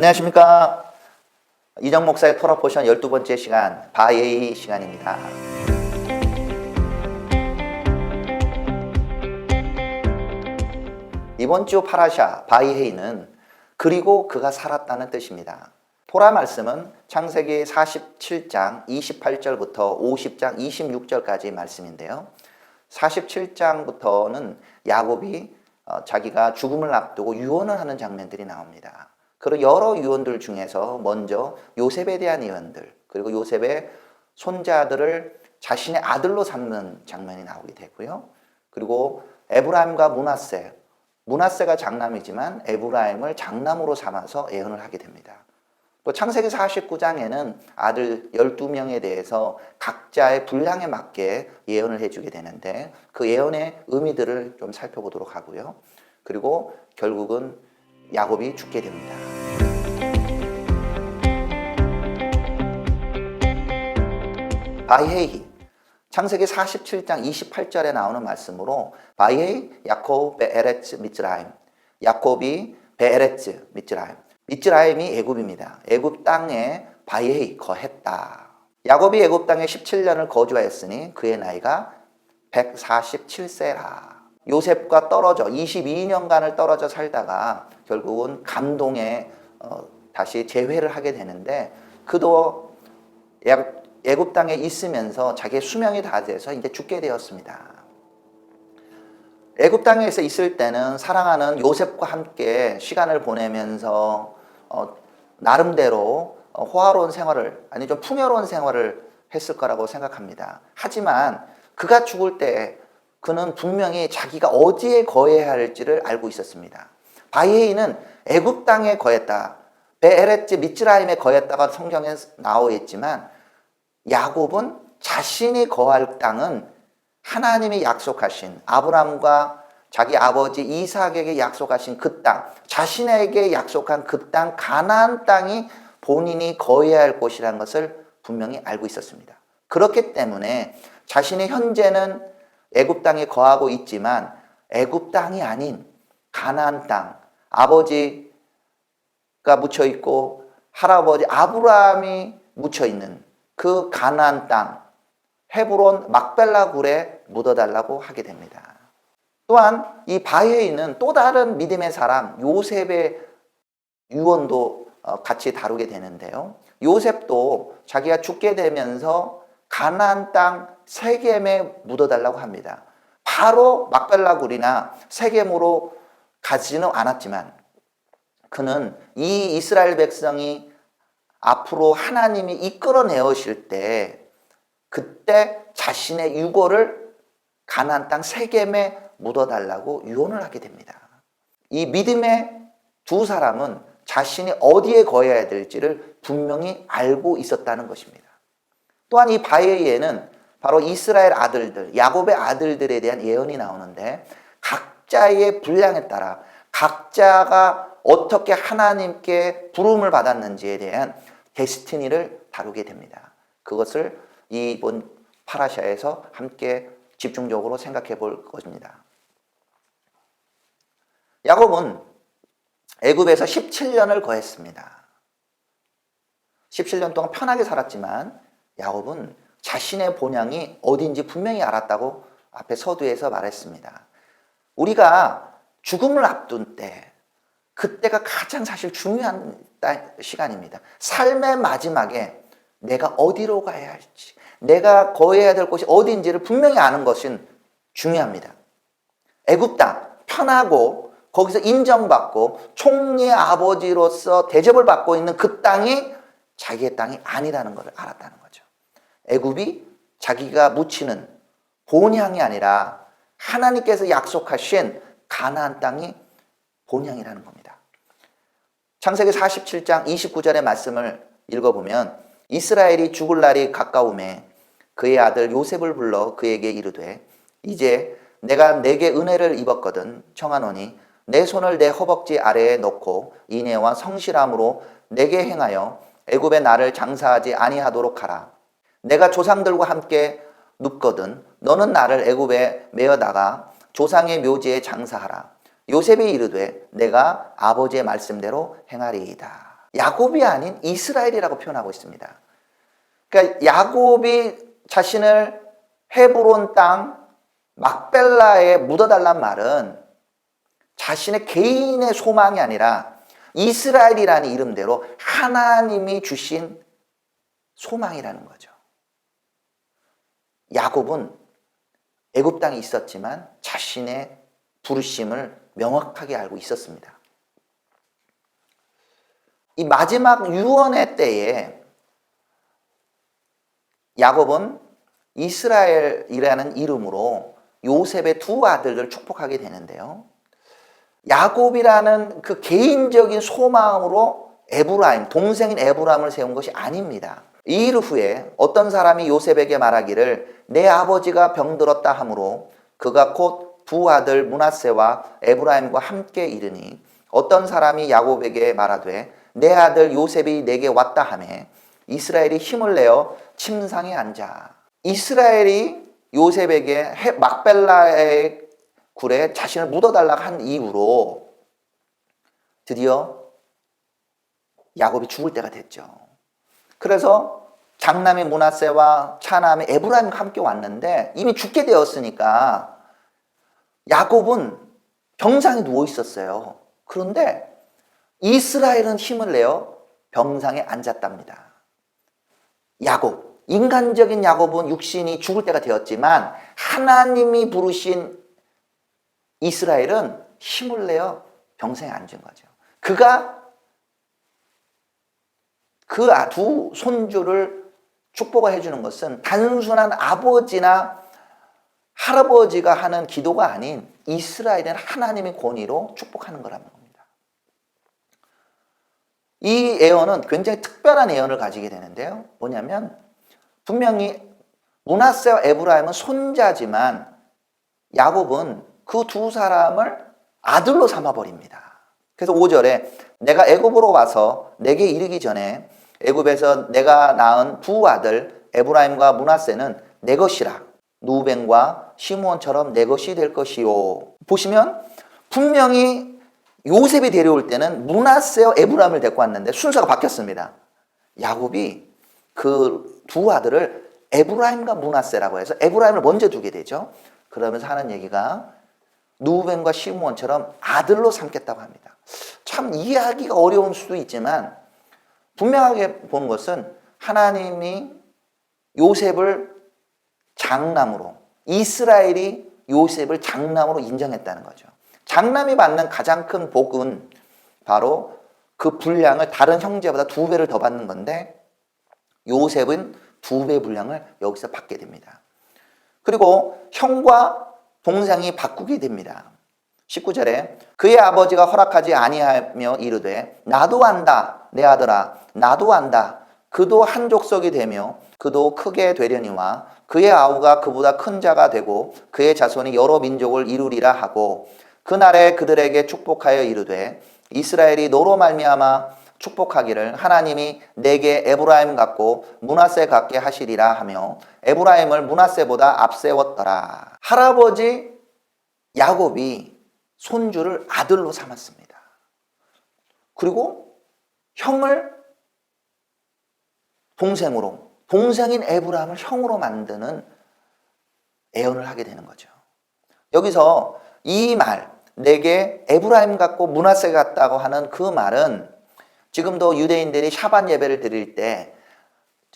안녕하십니까. 이정 목사의 토라 포션 12번째 시간 바예히 시간입니다. 이번 주 파라샤 바이헤이는 그리고 그가 살았다는 뜻입니다. 토라 말씀은 창세기 47장 28절부터 50장 26절까지 말씀인데요. 47장부터는 야곱이 자기가 죽음을 앞두고 유언을 하는 장면들이 나옵니다. 그리고 여러 유언들 중에서 먼저 요셉에 대한 유언들, 그리고 요셉의 손자들을 자신의 아들로 삼는 장면이 나오게 되고요. 그리고 에브라임과 므낫세가 장남이지만 에브라임을 장남으로 삼아서 예언을 하게 됩니다. 또 창세기 49장에는 아들 12명에 대해서 각자의 분량에 맞게 예언을 해주게 되는데 그 예언의 의미들을 좀 살펴보도록 하고요. 그리고 결국은 야곱이 죽게 됩니다. 바이헤이, 창세기 47장 28절에 나오는 말씀으로 바이헤이 야곱 베에레츠 미츠라임, 야곱이 베에레츠 미츠라임, 미츠라임이 애굽입니다. 애굽 땅에 바이헤이 거했다. 야곱이 애굽 땅에 17년을 거주하였으니 그의 나이가 147세라. 요셉과 떨어져 22년간을 떨어져 살다가 결국은 감동에 다시 재회를 하게 되는데 그도 애굽 땅에 있으면서 자기의 수명이 다 돼서 이제 죽게 되었습니다. 애굽 땅에서 있을 때는 사랑하는 요셉과 함께 시간을 보내면서 나름대로 호화로운 생활을, 아니 좀 풍요로운 생활을 했을 거라고 생각합니다. 하지만 그가 죽을 때 그는 분명히 자기가 어디에 거해야 할지를 알고 있었습니다. 바이헤이는 애굽 땅에 거했다. 베에레츠 미츠라임에 거했다가 성경에 나와 있지만 야곱은 자신이 거할 땅은 하나님이 약속하신 아브람과 자기 아버지 이삭에게 약속하신 그 땅, 자신에게 약속한 그 땅 가나안 땅이 본인이 거해야 할 곳이라는 것을 분명히 알고 있었습니다. 그렇기 때문에 자신이 현재는 애굽 땅에 거하고 있지만 애굽 땅이 아닌 가나안 땅, 아버지가 묻혀 있고 할아버지 아브라함이 묻혀 있는 그 가나안 땅 헤브론 막벨라 굴에 묻어달라고 하게 됩니다. 또한 이 바이헤이는 또 다른 믿음의 사람 요셉의 유언도 같이 다루게 되는데요. 요셉도 자기가 죽게 되면서 가나안 땅 세겜에 묻어달라고 합니다. 바로 막벨라 굴이나 세겜으로 가지는 않았지만 그는 이 이스라엘 백성이 앞으로 하나님이 이끌어내오실 때 그때 자신의 유고를 가나안 땅 세겜에 묻어달라고 유언을 하게 됩니다. 이 믿음의 두 사람은 자신이 어디에 거해야 될지를 분명히 알고 있었다는 것입니다. 또한 이 바이헤이에는 바로 이스라엘 아들들, 야곱의 아들들에 대한 예언이 나오는데 각자의 분량에 따라 각자가 어떻게 하나님께 부름을 받았는지에 대한 데스티니를 다루게 됩니다. 그것을 이번 파라샤에서 함께 집중적으로 생각해 볼 것입니다. 야곱은 애굽에서 17년을 거했습니다. 17년 동안 편하게 살았지만 야곱은 자신의 본향이 어딘지 분명히 알았다고 앞에 서두에서 말했습니다. 우리가 죽음을 앞둔 때 그때가 가장 사실 중요한 시간입니다. 삶의 마지막에 내가 어디로 가야 할지, 내가 거해야 될 곳이 어딘지를 분명히 아는 것은 중요합니다. 애굽 땅, 편하고 거기서 인정받고 총리의 아버지로서 대접을 받고 있는 그 땅이 자기의 땅이 아니라는 것을 알았다는 거죠. 애굽이 자기가 묻히는 본향이 아니라 하나님께서 약속하신 가나안 땅이 본향이라는 겁니다. 창세기 47장 29절의 말씀을 읽어보면 이스라엘이 죽을 날이 가까움에 그의 아들 요셉을 불러 그에게 이르되 이제 내가 내게 은혜를 입었거든 청하노니 내 손을 내 허벅지 아래에 놓고 인애와 성실함으로 내게 행하여 애굽에 나를 장사하지 아니하도록 하라. 내가 조상들과 함께 눕거든 너는 나를 애굽에 메어다가 조상의 묘지에 장사하라. 요셉이 이르되 내가 아버지의 말씀대로 행하리이다. 야곱이 아닌 이스라엘이라고 표현하고 있습니다. 그러니까 야곱이 자신을 헤브론 땅 막벨라에 묻어달란 말은 자신의 개인의 소망이 아니라 이스라엘이라는 이름대로 하나님이 주신 소망이라는 거죠. 야곱은 애굽 땅에 있었지만 자신의 부르심을 명확하게 알고 있었습니다. 이 마지막 유언의 때에 야곱은 이스라엘이라는 이름으로 요셉의 두 아들을 축복하게 되는데요. 야곱이라는 그 개인적인 소망으로 에브라임, 동생인 에브라임을 세운 것이 아닙니다. 이 일 후에 어떤 사람이 요셉에게 말하기를 내 아버지가 병들었다 하므로 그가 곧 두 아들 므낫세와 에브라임과 함께 이르니 어떤 사람이 야곱에게 말하되 내 아들 요셉이 내게 왔다 하매 이스라엘이 힘을 내어 침상에 앉아. 이스라엘이 요셉에게 막벨라의 굴에 자신을 묻어달라고 한 이후로 드디어 야곱이 죽을 때가 됐죠. 그래서 장남의 므낫세와 차남의 에브라임과 함께 왔는데 이미 죽게 되었으니까 야곱은 병상에 누워 있었어요. 그런데 이스라엘은 힘을 내어 병상에 앉았답니다. 야곱, 인간적인 야곱은 육신이 죽을 때가 되었지만 하나님이 부르신 이스라엘은 힘을 내어 병상에 앉은 거죠. 그가 그 두 손주를 축복을 해주는 것은 단순한 아버지나 할아버지가 하는 기도가 아닌 이스라엘은 하나님의 권위로 축복하는 거라는 겁니다. 이 예언은 굉장히 특별한 예언을 가지게 되는데요. 뭐냐면 분명히 므낫세와 에브라임은 손자지만 야곱은 그 두 사람을 아들로 삼아버립니다. 그래서 5절에 내가 애굽으로 와서 내게 이르기 전에 애굽에서 내가 낳은 두 아들 에브라임과 므낫세는 내 것이라. 누벤과 시므온처럼 내 것이 될 것이요. 보시면 분명히 요셉이 데려올 때는 므낫세와 에브라임을 데리고 왔는데 순서가 바뀌었습니다. 야곱이 그 두 아들을 에브라임과 므낫세라고 해서 에브라임을 먼저 두게 되죠. 그러면서 하는 얘기가 누벤과 시므온처럼 아들로 삼겠다고 합니다. 참 이해하기가 어려울 수도 있지만 분명하게 보는 것은 하나님이 요셉을 장남으로, 이스라엘이 요셉을 장남으로 인정했다는 거죠. 장남이 받는 가장 큰 복은 바로 그 분량을 다른 형제보다 2배를 더 받는 건데 요셉은 2배 분량을 여기서 받게 됩니다. 그리고 형과 동생이 바꾸게 됩니다. 19절에 그의 아버지가 허락하지 아니하며 이르되 나도 안다 내 아들아 나도 안다 그도 한 족속이 되며 그도 크게 되려니와 그의 아우가 그보다 큰 자가 되고 그의 자손이 여러 민족을 이루리라 하고 그날에 그들에게 축복하여 이르되 이스라엘이 너로 말미암아 축복하기를 하나님이 내게 에브라임 같고 므낫세 같게 하시리라 하며 에브라임을 므낫세보다 앞세웠더라. 할아버지 야곱이 손주를 아들로 삼았습니다. 그리고 형을 동생으로, 동생인 에브라임을 형으로 만드는 예언을 하게 되는 거죠. 여기서 이 말, 내게 에브라임 같고 므낫세 같다고 하는 그 말은 지금도 유대인들이 샤반 예배를 드릴 때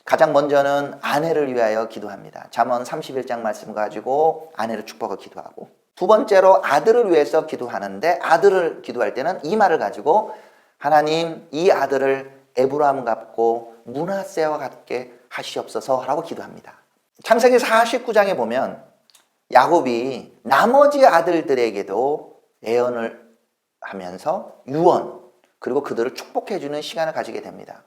가장 먼저는 아내를 위하여 기도합니다. 잠언 31장 말씀 가지고 아내를 축복을 기도하고 두 번째로 아들을 위해서 기도하는데 아들을 기도할 때는 이 말을 가지고 하나님 이 아들을 에브라임 같고 므낫세와 같게 하시옵소서라고 기도합니다. 창세기 49장에 보면 야곱이 나머지 아들들에게도 예언을 하면서 유언 그리고 그들을 축복해주는 시간을 가지게 됩니다.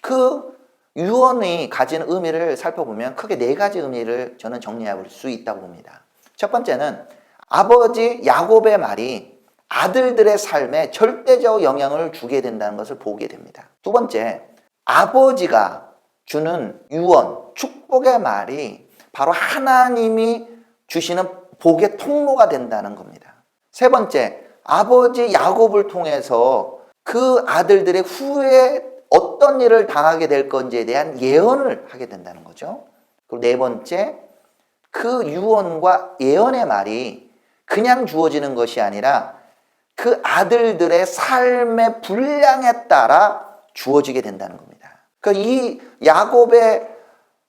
그 유언이 가지는 의미를 살펴보면 크게 4가지 의미를 저는 정리할 수 있다고 봅니다. 첫 번째는 아버지 야곱의 말이 아들들의 삶에 절대적 영향을 주게 된다는 것을 보게 됩니다. 두 번째, 아버지가 주는 유언, 축복의 말이 바로 하나님이 주시는 복의 통로가 된다는 겁니다. 세 번째, 아버지 야곱을 통해서 그 아들들의 후에 어떤 일을 당하게 될 건지에 대한 예언을 하게 된다는 거죠. 그리고 네 번째, 그 유언과 예언의 말이 그냥 주어지는 것이 아니라 그 아들들의 삶의 분량에 따라 주어지게 된다는 겁니다. 그러니까 이 야곱의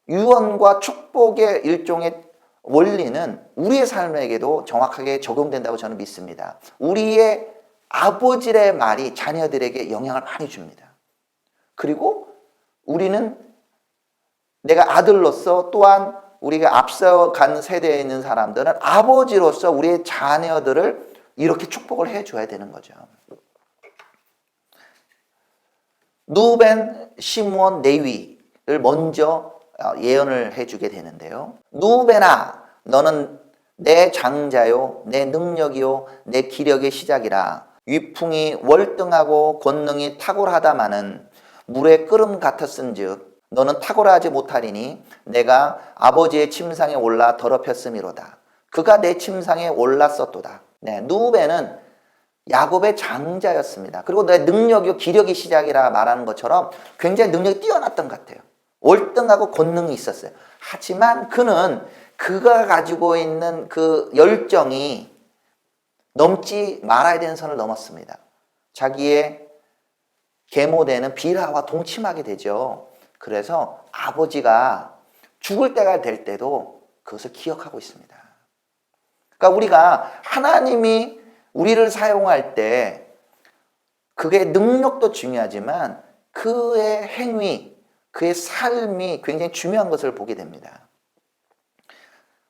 유언과 축복의 일종의 원리는 우리의 삶에게도 정확하게 적용된다고 저는 믿습니다. 우리의 아버지의 말이 자녀들에게 영향을 많이 줍니다. 그리고 우리는 내가 아들로서 또한 우리가 앞서간 세대에 있는 사람들은 아버지로서 우리의 자녀들을 이렇게 축복을 해줘야 되는 거죠. 누벤, 시므온, 레위를 먼저 예언을 해주게 되는데요. 누벤아, 너는 내 장자요, 내 능력이요, 내 기력의 시작이라. 위풍이 월등하고 권능이 탁월하다마는 물의 끓음 같았은즉 너는 탁월하지 못하리니 내가 아버지의 침상에 올라 더럽혔음이로다. 그가 내 침상에 올랐었도다. 네, 누벤은 야곱의 장자였습니다. 그리고 내 능력이요 기력의 시작이라 말하는 것처럼 굉장히 능력이 뛰어났던 것 같아요. 월등하고 권능이 있었어요. 하지만 그가 가지고 있는 그 열정이 넘지 말아야 되는 선을 넘었습니다. 자기의 계모되는 빌하와 동침하게 되죠. 그래서 아버지가 죽을 때가 될 때도 그것을 기억하고 있습니다. 그러니까 우리가 하나님이 우리를 사용할 때 그의 능력도 중요하지만 그의 행위, 그의 삶이 굉장히 중요한 것을 보게 됩니다.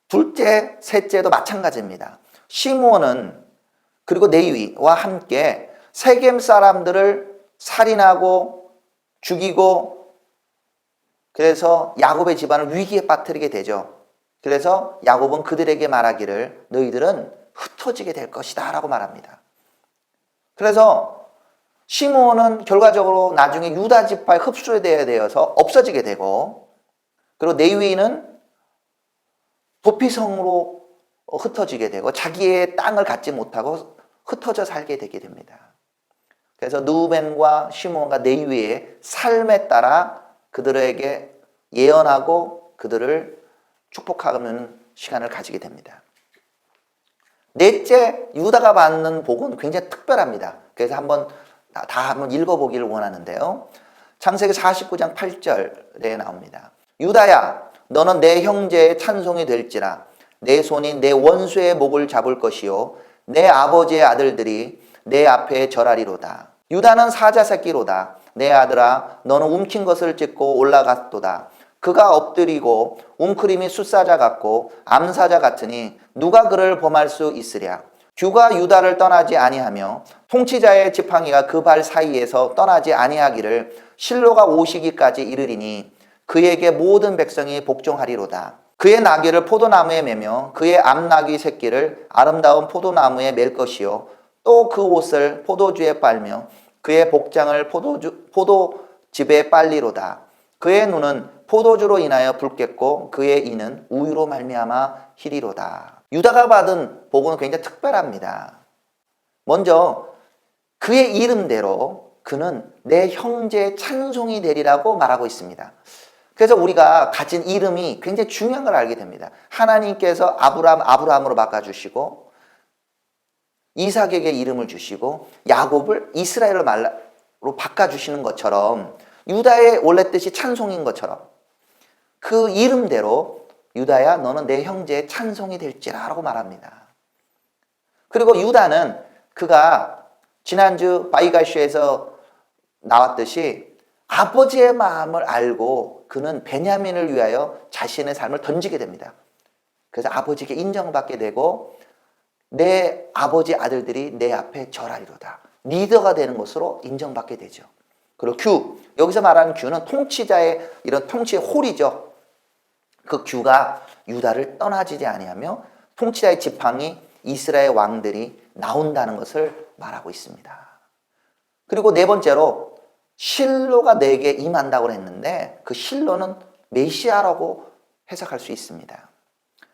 둘째, 셋째도 마찬가지입니다. 시므온은 그리고 레위와 함께 세겜 사람들을 살인하고 죽이고 그래서 야곱의 집안을 위기에 빠뜨리게 되죠. 그래서 야곱은 그들에게 말하기를 너희들은 흩어지게 될 것이다 라고 말합니다. 그래서 시므온은 결과적으로 나중에 유다 지파에 흡수되어서 없어지게 되고 그리고 레위는 도피성으로 흩어지게 되고 자기의 땅을 갖지 못하고 흩어져 살게 되게 됩니다. 그래서 누벤과 시므온과 레위의 삶에 따라 그들에게 예언하고 그들을 축복하는 시간을 가지게 됩니다. 넷째, 유다가 받는 복은 굉장히 특별합니다. 그래서 한번 읽어보기를 원하는데요. 창세기 49장 8절에 나옵니다. 유다야, 너는 내 형제의 찬송이 될지라. 내 손이 내 원수의 목을 잡을 것이요 내 아버지의 아들들이 내 앞에 절하리로다. 유다는 사자 새끼로다. 내 아들아, 너는 움킨 것을 찢고 올라갔도다. 그가 엎드리고 웅크림이 숫사자 같고 암사자 같으니 누가 그를 범할 수 있으랴. 규가 유다를 떠나지 아니하며 통치자의 지팡이가 그 발 사이에서 떠나지 아니하기를 실로가 오시기까지 이르리니 그에게 모든 백성이 복종하리로다. 그의 나귀를 포도나무에 매며 그의 암나귀 새끼를 아름다운 포도나무에 맬 것이요 또 그 옷을 포도주에 빨며 그의 복장을 포도즙에 빨리로다. 그의 눈은 포도주로 인하여 붉겠고 그의 이는 우유로 말미암아 희리로다. 유다가 받은 복은 굉장히 특별합니다. 먼저 그의 이름대로 그는 내 형제의 찬송이 되리라고 말하고 있습니다. 그래서 우리가 가진 이름이 굉장히 중요한 걸 알게 됩니다. 하나님께서 아브라함으로 바꿔주시고 이삭에게 이름을 주시고 야곱을 이스라엘로 바꿔주시는 것처럼 유다의 원래 뜻이 찬송인 것처럼 그 이름대로 유다야 너는 내 형제의 찬송이 될지라 라고 말합니다. 그리고 유다는 그가 지난주 바이가쇼에서 나왔듯이 아버지의 마음을 알고 그는 베냐민을 위하여 자신의 삶을 던지게 됩니다. 그래서 아버지께 인정받게 되고 내 아버지 아들들이 내 앞에 절하리로다. 리더가 되는 것으로 인정받게 되죠. 그리고 여기서 말하는 규는 통치자의 이런 통치의 홀이죠. 그 규가 유다를 떠나지지 아니하며 통치자의 지팡이 이스라엘 왕들이 나온다는 것을 말하고 있습니다. 그리고 네 번째로 실로가 내게 임한다고 했는데 그 실로는 메시아라고 해석할 수 있습니다.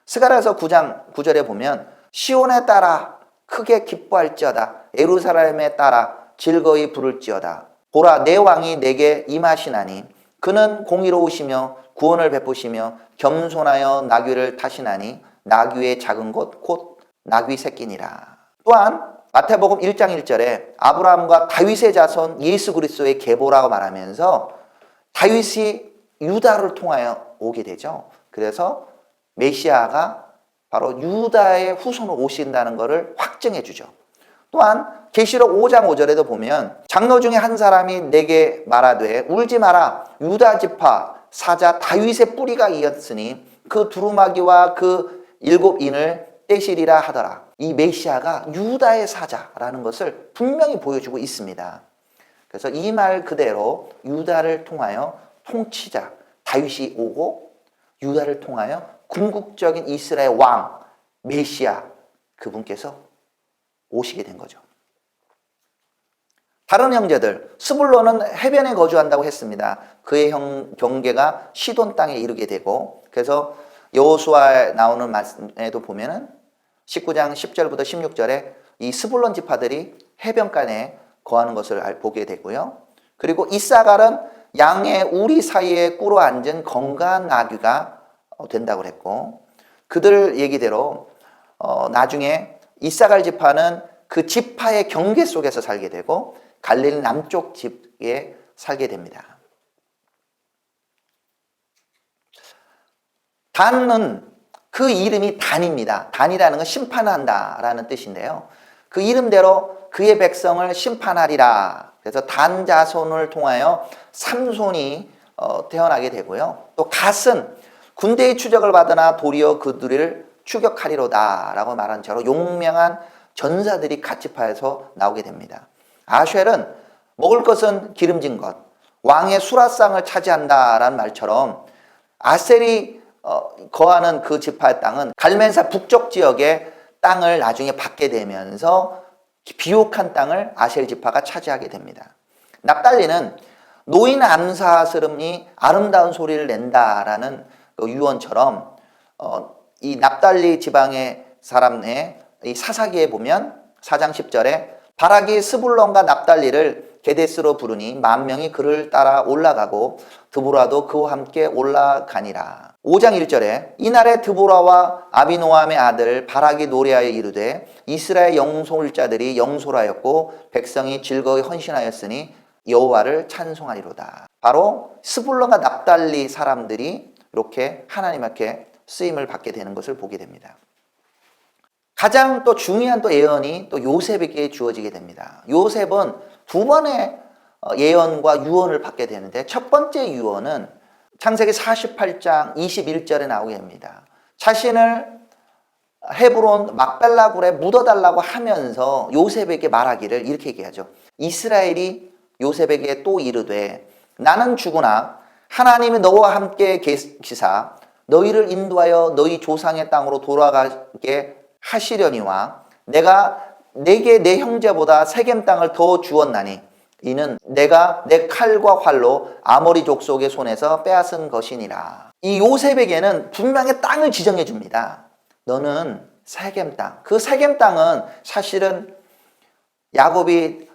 스가랴서 9장 9절에 보면 시온에 따라 크게 기뻐할지어다. 예루살렘에 따라 즐거이 부를지어다. 보라, 내 왕이 내게 임하시나니 그는 공의로우시며 구원을 베푸시며 겸손하여 나귀를 타시나니 나귀의 작은 것 곧 나귀 새끼니라. 또한 마태복음 1장 1절에 아브라함과 다윗의 자손 예수 그리스도의 계보라고 말하면서 다윗이 유다를 통하여 오게 되죠. 그래서 메시아가 바로 유다의 후손으로 오신다는 것을 확증해 주죠. 또한 계시록 5장 5절에도 보면 장로 중에 한 사람이 내게 말하되 울지 마라, 유다 지파 사자 다윗의 뿌리가 이었으니 그 두루마기와 그 7인을 떼시리라 하더라. 이 메시아가 유다의 사자라는 것을 분명히 보여주고 있습니다. 그래서 이 말 그대로 유다를 통하여 통치자 다윗이 오고 유다를 통하여 궁극적인 이스라엘 왕 메시아 그분께서 오시게 된 거죠. 다른 형제들, 스불론은 해변에 거주한다고 했습니다. 그의 경계가 시돈 땅에 이르게 되고, 그래서 여호수아에 나오는 말씀에도 보면은 19장 10절부터 16절에 이 스불론 지파들이 해변가에 거하는 것을 보게 되고요. 그리고 이사갈은 양의 우리 사이에 꿇어 앉은 건강한 나귀가 된다고 그랬고, 그들 얘기대로 나중에 이사갈 지파는 그 지파의 경계 속에서 살게 되고 갈릴리 남쪽 집에 살게 됩니다. 단은 그 이름이 단입니다. 단이라는 건 심판한다라는 뜻인데요. 그 이름대로 그의 백성을 심판하리라. 그래서 단 자손을 통하여 삼손이 태어나게 되고요. 또 갓은 군대의 추적을 받으나 도리어 그들을 추격하리로다 라고 말한 저로 용맹한 전사들이 갓 지파에서 나오게 됩니다. 아쉘은 먹을 것은 기름진 것, 왕의 수라상을 차지한다라는 말처럼 아셀이 거하는 그 지파의 땅은 갈멜사 북쪽 지역의 땅을 나중에 받게 되면서 비옥한 땅을 아셀 지파가 차지하게 됩니다. 납달리는 노인 암사스름이 아름다운 소리를 낸다라는 그 유언처럼 이 납달리 지방의 사람의 이 사사기에 보면 4장 10절에 바락이 스불론과 납달리를 게데스로 부르니 10,000명이 그를 따라 올라가고 드보라도 그와 함께 올라가니라. 5장 1절에 이날에 드보라와 아비노함의 아들 바락이 노래하여 이르되 이스라엘 영솔자들이 영솔하였고 백성이 즐거이 헌신하였으니 여호와를 찬송하리로다. 바로 스불론과 납달리 사람들이 이렇게 하나님께 쓰임을 받게 되는 것을 보게 됩니다. 가장 또 중요한 또 예언이 또 요셉에게 주어지게 됩니다. 요셉은 두 번의 예언과 유언을 받게 되는데 첫 번째 유언은 창세기 48장 21절에 나오게 됩니다. 자신을 헤브론 막벨라 굴에 묻어달라고 하면서 요셉에게 말하기를 이렇게 얘기하죠. 이스라엘이 요셉에게 또 이르되 나는 죽으나 하나님이 너와 함께 계시사 너희를 인도하여 너희 조상의 땅으로 돌아가게 하시려니와 내가 내게 내 형제보다 세겜 땅을 더 주었나니 이는 내가 내 칼과 활로 아모리 족속의 손에서 빼앗은 것이니라. 이 요셉에게는 분명히 땅을 지정해 줍니다. 너는 세겜 땅. 그 세겜 땅은 사실은 야곱이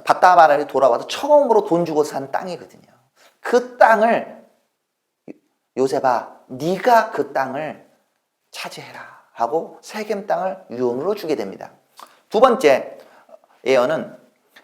밧다바라에 돌아와서 처음으로 돈 주고 산 땅이거든요. 그 땅을 요셉아 네가 그 땅을 차지해라 하고 세겜 땅을 유언으로 주게 됩니다. 두 번째 예언은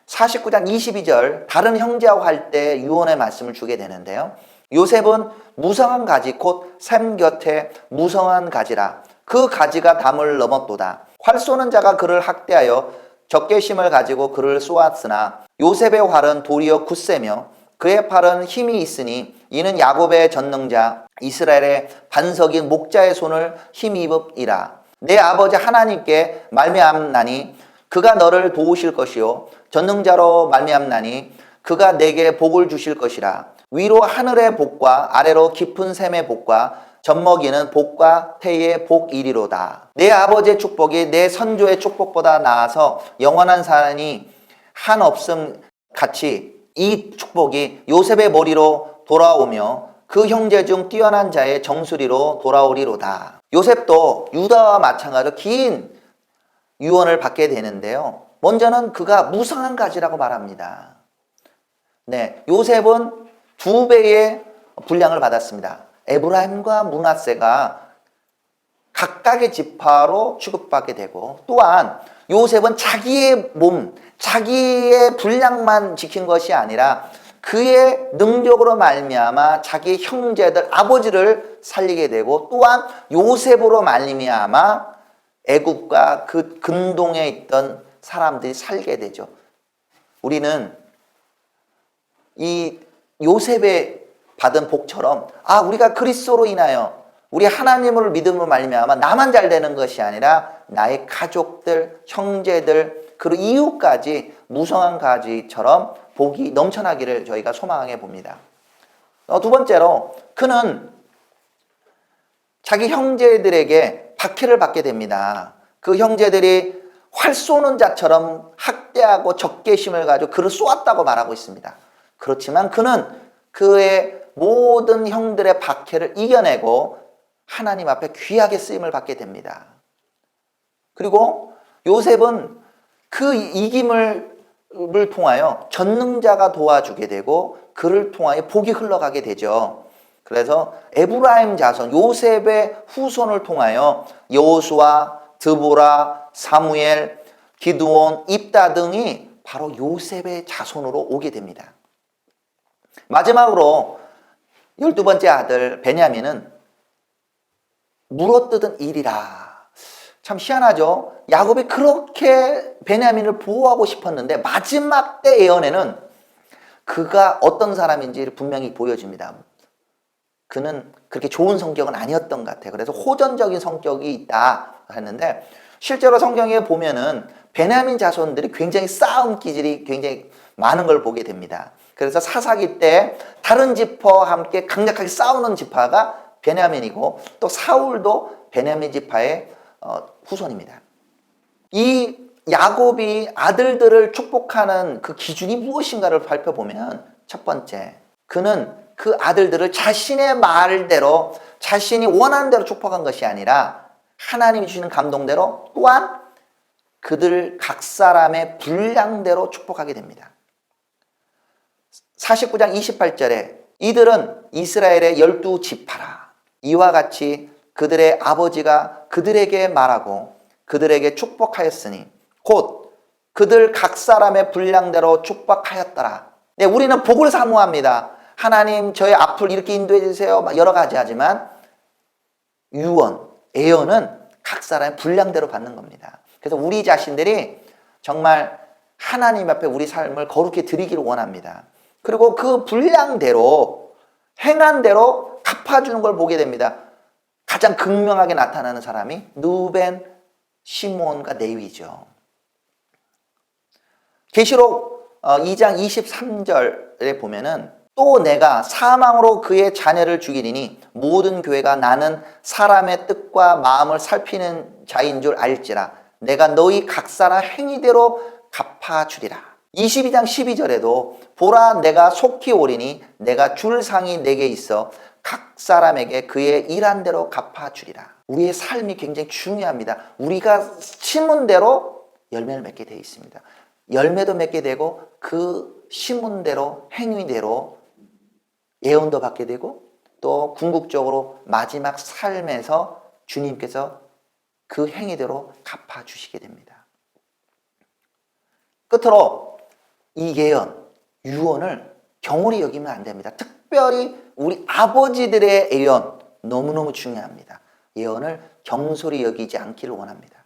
49장 22절 다른 형제하고 할 때 유언의 말씀을 주게 되는데요. 요셉은 무성한 가지 곧 샘 곁에 무성한 가지라 그 가지가 담을 넘었도다. 활 쏘는 자가 그를 학대하여 적개심을 가지고 그를 쏘았으나 요셉의 활은 도리어 굳세며 그의 팔은 힘이 있으니 이는 야곱의 전능자 이스라엘의 반석인 목자의 손을 힘입으이라. 내 아버지 하나님께 말미암나니 그가 너를 도우실 것이요 전능자로 말미암나니 그가 내게 복을 주실 것이라. 위로 하늘의 복과 아래로 깊은 샘의 복과 젖먹이는 복과 태의 복이리로다. 내 아버지의 축복이 내 선조의 축복보다 나아서 영원한 사람이 한없음 같이 이 축복이 요셉의 머리로 돌아오며 그 형제 중 뛰어난 자의 정수리로 돌아오리로다. 요셉도 유다와 마찬가지로 긴 유언을 받게 되는데요. 먼저는 그가 무성한 가지라고 말합니다. 네, 요셉은 2배의 분량을 받았습니다. 에브라임과 므낫세가 각각의 지파로 취급받게 되고, 또한 요셉은 자기의 몸, 자기의 분량만 지킨 것이 아니라 그의 능력으로 말미암아 자기 형제들, 아버지를 살리게 되고, 또한 요셉으로 말미암아 애굽과 그 근동에 있던 사람들이 살게 되죠. 우리는 이 요셉의 받은 복처럼, 우리가 그리스도로 인하여 우리 하나님을 믿음으로 말미암아 나만 잘 되는 것이 아니라 나의 가족들, 형제들, 그리고 이웃까지 무성한 가지처럼 복이 넘쳐나기를 저희가 소망해 봅니다. 2번째로 그는 자기 형제들에게 박해를 받게 됩니다. 그 형제들이 활 쏘는 자처럼 학대하고 적개심을 가지고 그를 쏘았다고 말하고 있습니다. 그렇지만 그는 그의 모든 형들의 박해를 이겨내고 하나님 앞에 귀하게 쓰임을 받게 됩니다. 그리고 요셉은 그 이김을 통하여 전능자가 도와주게 되고 그를 통하여 복이 흘러가게 되죠. 그래서 에브라임 자손, 요셉의 후손을 통하여 여호수아, 드보라, 사무엘, 기드온, 입다 등이 바로 요셉의 자손으로 오게 됩니다. 마지막으로 12번째 아들 베냐민은 물어뜯은 일이라. 참 희한하죠. 야곱이 그렇게 베냐민을 보호하고 싶었는데 마지막 때 예언에는 그가 어떤 사람인지 분명히 보여집니다. 그는 그렇게 좋은 성격은 아니었던 것 같아요. 그래서 호전적인 성격이 있다 했는데, 실제로 성경에 보면은 베냐민 자손들이 굉장히 싸움 기질이 굉장히 많은 걸 보게 됩니다. 그래서 사사기 때 다른 지파와 함께 강력하게 싸우는 지파가 베냐민이고, 또 사울도 베냐민 지파의 후손입니다. 이 야곱이 아들들을 축복하는 그 기준이 무엇인가를 살펴보면, 첫 번째, 그는 그 아들들을 자신의 말대로, 자신이 원하는 대로 축복한 것이 아니라 하나님이 주시는 감동대로, 또한 그들 각 사람의 분량대로 축복하게 됩니다. 49장 28절에 이들은 이스라엘의 12지파라. 이와 같이 그들의 아버지가 그들에게 말하고 그들에게 축복하였으니 곧 그들 각 사람의 분량대로 축복하였더라. 네, 우리는 복을 사모합니다. 하나님 저의 앞을 이렇게 인도해 주세요. 여러 가지 하지만 유언, 애언은 각 사람의 분량대로 받는 겁니다. 그래서 우리 자신들이 정말 하나님 앞에 우리 삶을 거룩히 드리기를 원합니다. 그리고 그 분량대로 행한 대로 갚아주는 걸 보게 됩니다. 가장 극명하게 나타나는 사람이 누벤, 시몬과 레위죠. 계시록 2장 23절에 보면은 또 내가 사망으로 그의 자녀를 죽이리니 모든 교회가 나는 사람의 뜻과 마음을 살피는 자인 줄 알지라. 내가 너희 각 사람 행위대로 갚아주리라. 22장 12절에도 보라 내가 속히 오리니 내가 줄 상이 내게 있어 각 사람에게 그의 일한 대로 갚아주리라. 우리의 삶이 굉장히 중요합니다. 우리가 심은 대로 열매를 맺게 되어 있습니다. 열매도 맺게 되고 그 심은 대로 행위대로 예언도 받게 되고, 또 궁극적으로 마지막 삶에서 주님께서 그 행위대로 갚아주시게 됩니다. 끝으로 이 예언, 유언을 경홀히 여기면 안 됩니다. 특별히 우리 아버지들의 예언 너무너무 중요합니다. 예언을 경솔히 여기지 않기를 원합니다.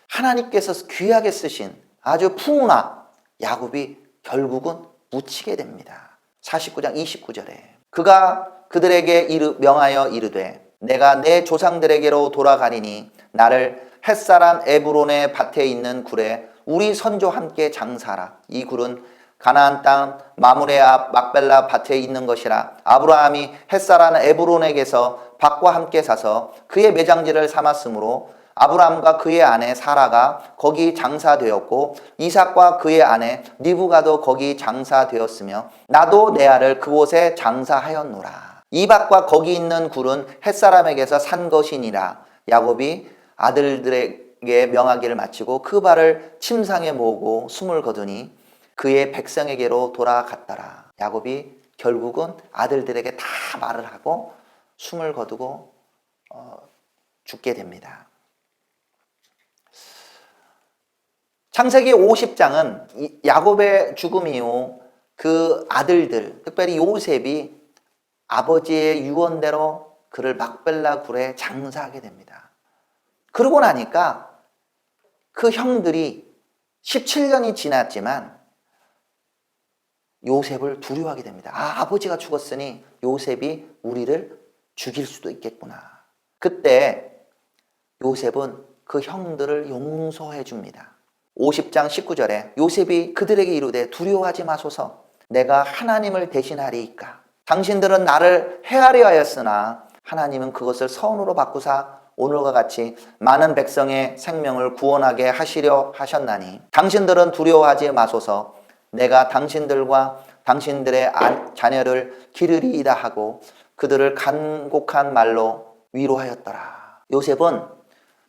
하나님께서 귀하게 쓰신 아주 풍우나 야곱이 결국은 묻히게 됩니다. 49장 29절에 그가 그들에게 명하여 이르되 내가 내 조상들에게로 돌아가리니 나를 햇사람 에브론의 밭에 있는 굴에 우리 선조 함께 장사하라. 이 굴은 가나안 땅 마므레 앞 막벨라 밭에 있는 것이라. 아브라함이 햇사람 에브론에게서 밭과 함께 사서 그의 매장지를 삼았으므로 아브라함과 그의 아내 사라가 거기 장사되었고 이삭과 그의 아내 리브가도 거기 장사되었으며 나도 내 아를 그곳에 장사하였노라. 이 밭과 거기 있는 굴은 햇사람에게서 산 것이니라. 야곱이 아들들에게 야곱에게 명하기를 마치고 그 발을 침상에 모으고 숨을 거두니 그의 백성에게로 돌아갔더라. 야곱이 결국은 아들들에게 다 말을 하고 숨을 거두고 죽게 됩니다. 창세기 50장은 야곱의 죽음 이후 그 아들들, 특별히 요셉이 아버지의 유언대로 그를 막벨라 굴에 장사하게 됩니다. 그러고 나니까 그 형들이 17년이 지났지만 요셉을 두려워하게 됩니다. 아버지가 죽었으니 요셉이 우리를 죽일 수도 있겠구나. 그때 요셉은 그 형들을 용서해 줍니다. 50장 19절에 요셉이 그들에게 이르되 두려워하지 마소서 내가 하나님을 대신하리이까. 당신들은 나를 해하려 하였으나 하나님은 그것을 선으로 바꾸사 오늘과 같이 많은 백성의 생명을 구원하게 하시려 하셨나니 당신들은 두려워하지 마소서 내가 당신들과 당신들의 자녀를 기르리이다 하고 그들을 간곡한 말로 위로하였더라. 요셉은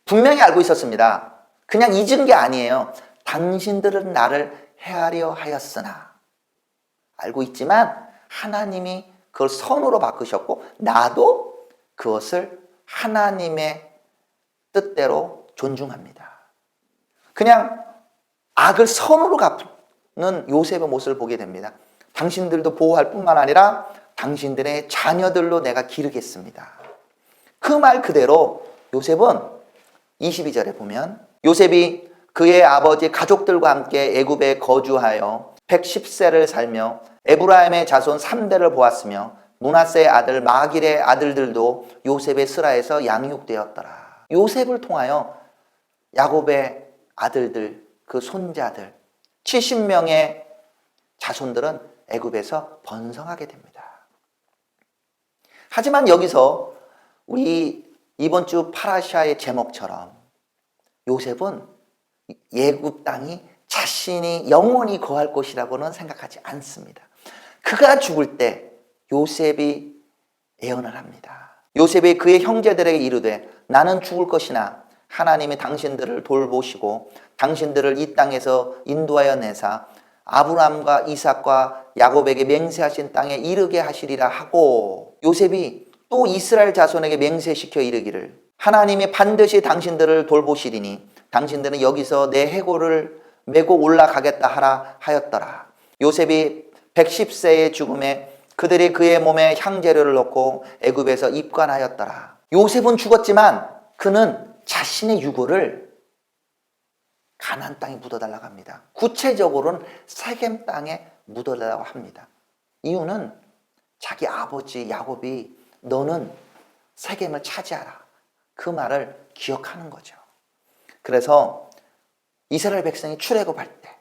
분명히 알고 있었습니다. 그냥 잊은 게 아니에요. 당신들은 나를 해하려 하였으나 알고 있지만 하나님이 그걸 선으로 바꾸셨고 나도 그것을 하나님의 뜻대로 존중합니다. 그냥 악을 선으로 갚는 요셉의 모습을 보게 됩니다. 당신들도 보호할 뿐만 아니라 당신들의 자녀들로 내가 기르겠습니다. 그 말 그대로 요셉은 22절에 보면 요셉이 그의 아버지 가족들과 함께 애굽에 거주하여 110세를 살며 에브라임의 자손 3대를 보았으며 므낫세의 아들 마길의 아들들도 요셉의 슬하에서 양육되었더라. 요셉을 통하여 야곱의 아들들, 그 손자들 70명의 자손들은 애굽에서 번성하게 됩니다. 하지만 여기서 우리 이번 주 파라샤의 제목처럼 요셉은 애굽 땅이 자신이 영원히 거할 곳이라고는 생각하지 않습니다. 그가 죽을 때 요셉이 예언을 합니다. 요셉이 그의 형제들에게 이르되 나는 죽을 것이나 하나님이 당신들을 돌보시고 당신들을 이 땅에서 인도하여 내사 아브라함과 이삭과 야곱에게 맹세하신 땅에 이르게 하시리라 하고 요셉이 또 이스라엘 자손에게 맹세시켜 이르기를 하나님이 반드시 당신들을 돌보시리니 당신들은 여기서 내 해골을 메고 올라가겠다 하라 하였더라. 요셉이 110세의 죽음에 그들이 그의 몸에 향재료를 넣고 애굽에서 입관하였더라. 요셉은 죽었지만 그는 자신의 유골을 가나안 땅에 묻어달라고 합니다. 구체적으로는 세겜 땅에 묻어달라고 합니다. 이유는 자기 아버지 야곱이 너는 세겜을 차지하라 그 말을 기억하는 거죠. 그래서 이스라엘 백성이 출애굽할 때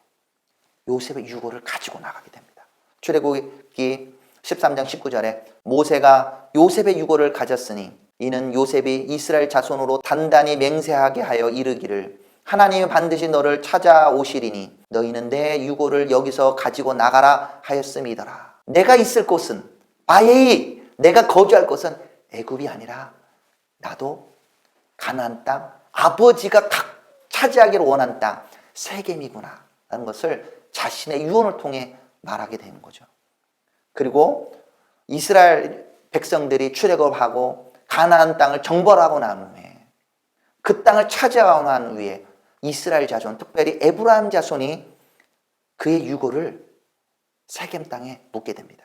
요셉의 유골을 가지고 나가게 됩니다. 출애굽기 13장 19절에 모세가 요셉의 유골을 가졌으니 이는 요셉이 이스라엘 자손으로 단단히 맹세하게 하여 이르기를 하나님이 반드시 너를 찾아오시리니 너희는 내 유골을 여기서 가지고 나가라 하였음이더라. 내가 있을 곳은 아예이 내가 거주할 곳은 애굽이 아니라 나도 가나안 땅 아버지가 차지하기를 원한 땅 세겜이구나 라는 것을 자신의 유언을 통해 말하게 되는 거죠. 그리고 이스라엘 백성들이 출애굽하고 가나안 땅을 정벌하고 난 후에 그 땅을 차지하고 난 후에 이스라엘 자손, 특별히 에브라임 자손이 그의 유골을 세겜 땅에 묻게 됩니다.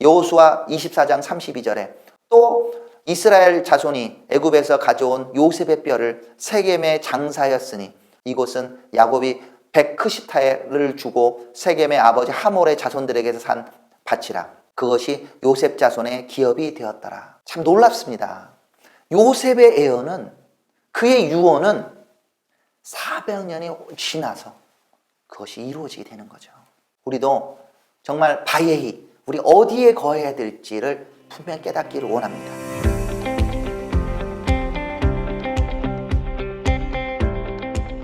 여호수아 24장 32절에 또 이스라엘 자손이 애굽에서 가져온 요셉의 뼈를 세겜에 장사하였으니 이곳은 야곱이 190타를 주고 세겜의 아버지 하몰의 자손들에게서 산 밭이라 그것이 요셉 자손의 기업이 되었더라. 참 놀랍습니다. 요셉의 예언은 그의 유언은 400년이 지나서 그것이 이루어지게 되는 거죠. 우리도 정말 바예히 우리 어디에 거해야 될지를 분명히 깨닫기를 원합니다.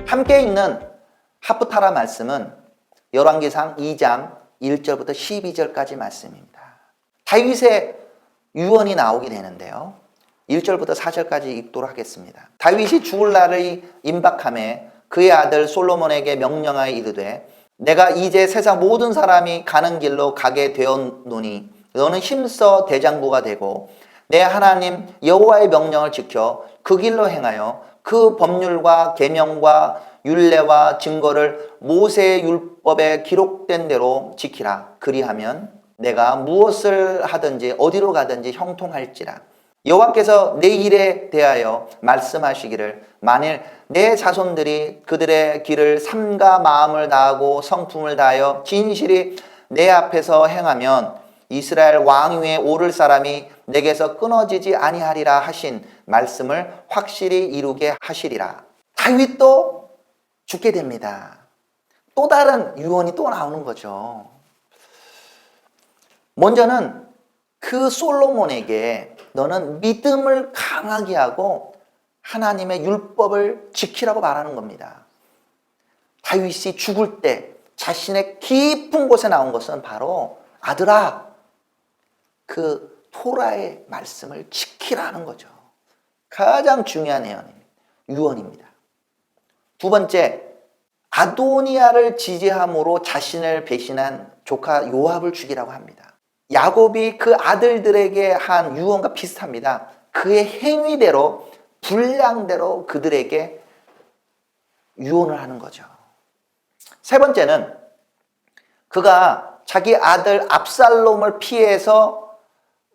함께 읽는 하프타라 말씀은 열왕기상 2장 1절부터 12절까지 말씀입니다. 다윗의 유언이 나오게 되는데요. 1절부터 4절까지 읽도록 하겠습니다. 다윗이 죽을 날의 임박함에 그의 아들 솔로몬에게 명령하여 이르되 내가 이제 세상 모든 사람이 가는 길로 가게 되었노니 너는 힘써 대장부가 되고 내 하나님 여호와의 명령을 지켜 그 길로 행하여 그 법률과 계명과 율례와 증거를 모세의 율법에 기록된 대로 지키라. 그리하면 내가 무엇을 하든지 어디로 가든지 형통할지라. 여호와께서 내 일에 대하여 말씀하시기를 만일 내 자손들이 그들의 길을 삼가 마음을 다하고 성품을 다하여 진실이 내 앞에서 행하면 이스라엘 왕 위에 오를 사람이 내게서 끊어지지 아니하리라 하신 말씀을 확실히 이루게 하시리라. 다윗도 죽게 됩니다. 또 다른 유언이 또 나오는 거죠. 먼저는 그 솔로몬에게 너는 믿음을 강하게 하고 하나님의 율법을 지키라고 말하는 겁니다. 다윗이 죽을 때 자신의 깊은 곳에 나온 것은 바로 아들아, 그 토라의 말씀을 지키라는 거죠. 가장 중요한 유언입니다. 두 번째, 아도니아를 지지함으로 자신을 배신한 조카 요압을 죽이라고 합니다. 야곱이 그 아들들에게 한 유언과 비슷합니다. 그의 행위대로 분량대로 그들에게 유언을 하는 거죠. 세 번째는 그가 자기 아들 압살롬을 피해서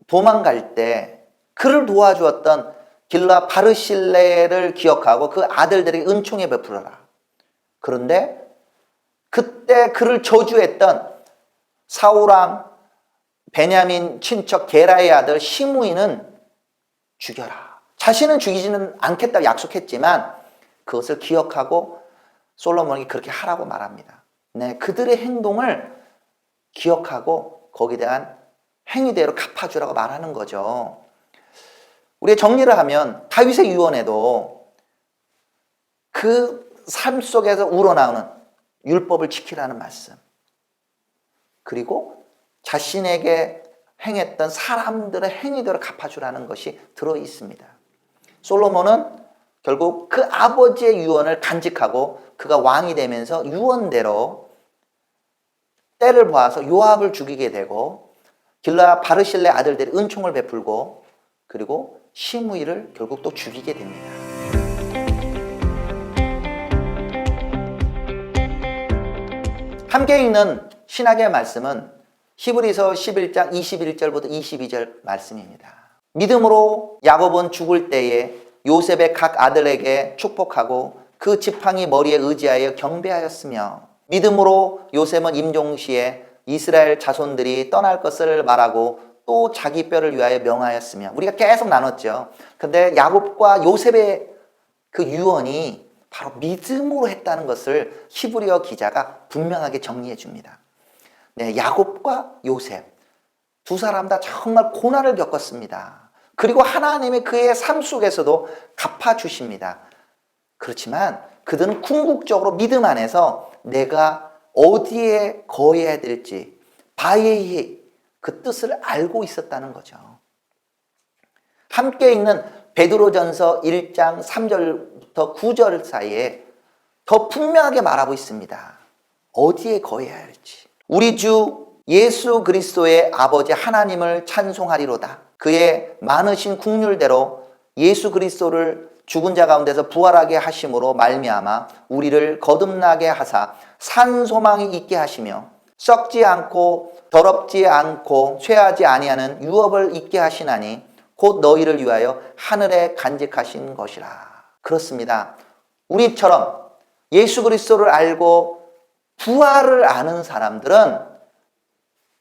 도망갈 때 그를 도와주었던 길라 바르실레를 기억하고 그 아들들에게 은총에 베풀어라. 그런데 그때 그를 저주했던 사울왕 베냐민 친척 게라의 아들 시므이는 죽여라. 자신은 죽이지는 않겠다고 약속했지만 그것을 기억하고 솔로몬이 그렇게 하라고 말합니다. 네, 그들의 행동을 기억하고 거기에 대한 행위대로 갚아주라고 말하는 거죠. 우리가 정리를 하면 다윗의 유언에도 그 삶 속에서 우러나오는 율법을 지키라는 말씀, 그리고 자신에게 행했던 사람들의 행위대로 갚아주라는 것이 들어있습니다. 솔로몬은 결국 그 아버지의 유언을 간직하고 그가 왕이 되면서 유언대로 때를 보아서 요압을 죽이게 되고 길라 바르실레 아들들이 은총을 베풀고 그리고 시므이를 결국 또 죽이게 됩니다. 함께 읽는 신학의 말씀은 히브리서 11장 21절부터 22절 말씀입니다. 믿음으로 야곱은 죽을 때에 요셉의 각 아들에게 축복하고 그 지팡이 머리에 의지하여 경배하였으며 믿음으로 요셉은 임종시에 이스라엘 자손들이 떠날 것을 말하고 또 자기 뼈를 위하여 명하였으며 우리가 계속 나눴죠. 근데 야곱과 요셉의 그 유언이 바로 믿음으로 했다는 것을 히브리어 기자가 분명하게 정리해 줍니다. 네, 야곱과 요셉 두 사람 다 정말 고난을 겪었습니다. 그리고 하나님의 그의 삶 속에서도 갚아주십니다. 그렇지만 그들은 궁극적으로 믿음 안에서 내가 어디에 거해야 될지 바에히 그 뜻을 알고 있었다는 거죠. 함께 있는 베드로전서 1장 3절부터 9절 사이에 더 분명하게 말하고 있습니다. 어디에 거해야 할지. 우리 주 예수 그리스도의 아버지 하나님을 찬송하리로다. 그의 많으신 긍휼대로 예수 그리스도를 죽은 자 가운데서 부활하게 하심으로 말미암아 우리를 거듭나게 하사 산 소망이 있게 하시며 썩지 않고 더럽지 않고 쇠하지 아니하는 유업을 있게 하시나니 곧 너희를 위하여 하늘에 간직하신 것이라. 그렇습니다. 우리처럼 예수 그리스도를 알고 부활을 아는 사람들은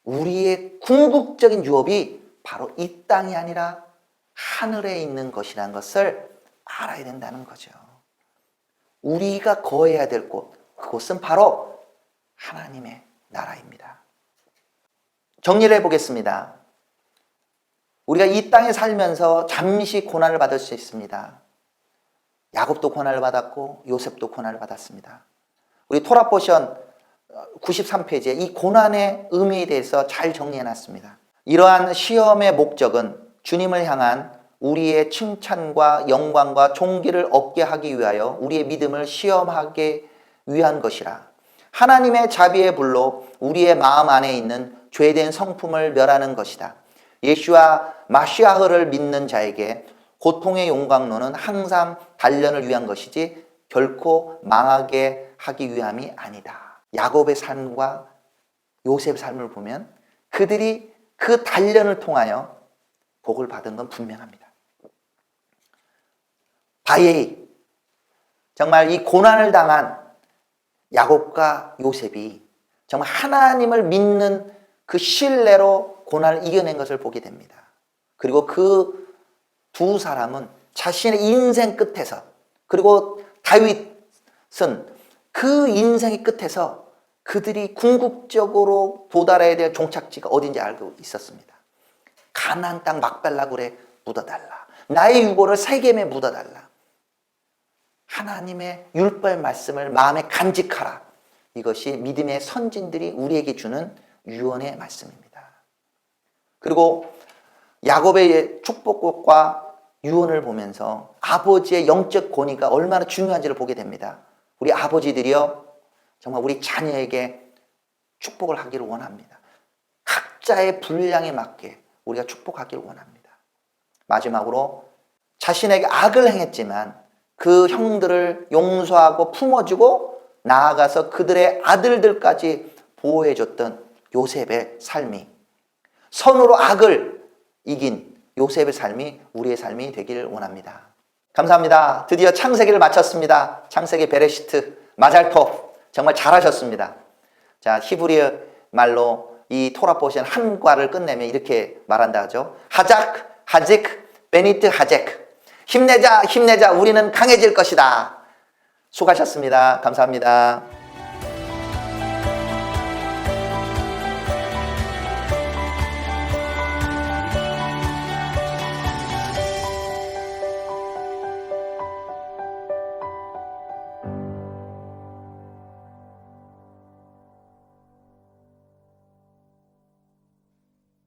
우리의 궁극적인 유업이 바로 이 땅이 아니라 하늘에 있는 것이라는 것을 알아야 된다는 거죠. 우리가 거해야 될 곳, 그곳은 바로 하나님의 나라입니다. 정리를 해보겠습니다. 우리가 이 땅에 살면서 잠시 고난을 받을 수 있습니다. 야곱도 고난을 받았고 요셉도 고난을 받았습니다. 우리 토라 포션 93페이지에 이 고난의 의미에 대해서 잘 정리해놨습니다. 이러한 시험의 목적은 주님을 향한 우리의 칭찬과 영광과 존귀를 얻게 하기 위하여 우리의 믿음을 시험하게 위한 것이라. 하나님의 자비의 불로 우리의 마음 안에 있는 죄된 성품을 멸하는 것이다. 예수와 마시아흐를 믿는 자에게 고통의 용광로는 항상 단련을 위한 것이지 결코 망하게 하기 위함이 아니다. 야곱의 삶과 요셉의 삶을 보면 그들이 그 단련을 통하여 복을 받은 건 분명합니다. 바예이, 정말 이 고난을 당한 야곱과 요셉이 정말 하나님을 믿는 그 신뢰로 고난을 이겨낸 것을 보게 됩니다. 그리고 그 두 사람은 자신의 인생 끝에서, 그리고 다윗은 그 인생의 끝에서 그들이 궁극적으로 도달해야 될 종착지가 어딘지 알고 있었습니다. 가나안 땅 막벨라 굴에 묻어달라. 나의 유고를 세겜에 묻어달라. 하나님의 율법 말씀을 마음에 간직하라. 이것이 믿음의 선진들이 우리에게 주는 유언의 말씀입니다. 그리고 야곱의 축복과 유언을 보면서 아버지의 영적 권위가 얼마나 중요한지를 보게 됩니다. 우리 아버지들이요, 정말 우리 자녀에게 축복을 하기를 원합니다. 각자의 분량에 맞게 우리가 축복하기를 원합니다. 마지막으로 자신에게 악을 행했지만 그 형들을 용서하고 품어주고 나아가서 그들의 아들들까지 보호해줬던 요셉의 삶이, 선으로 악을 이긴 요셉의 삶이 우리의 삶이 되기를 원합니다. 감사합니다. 드디어 창세기를 마쳤습니다. 창세기 베레시트, 마잘토, 정말 잘하셨습니다. 자, 히브리 말로 이 토라 포션 한 과를 끝내면 이렇게 말한다 하죠. 하작, 하직, 베니트 하젝. 힘내자, 힘내자, 우리는 강해질 것이다. 수고하셨습니다. 감사합니다.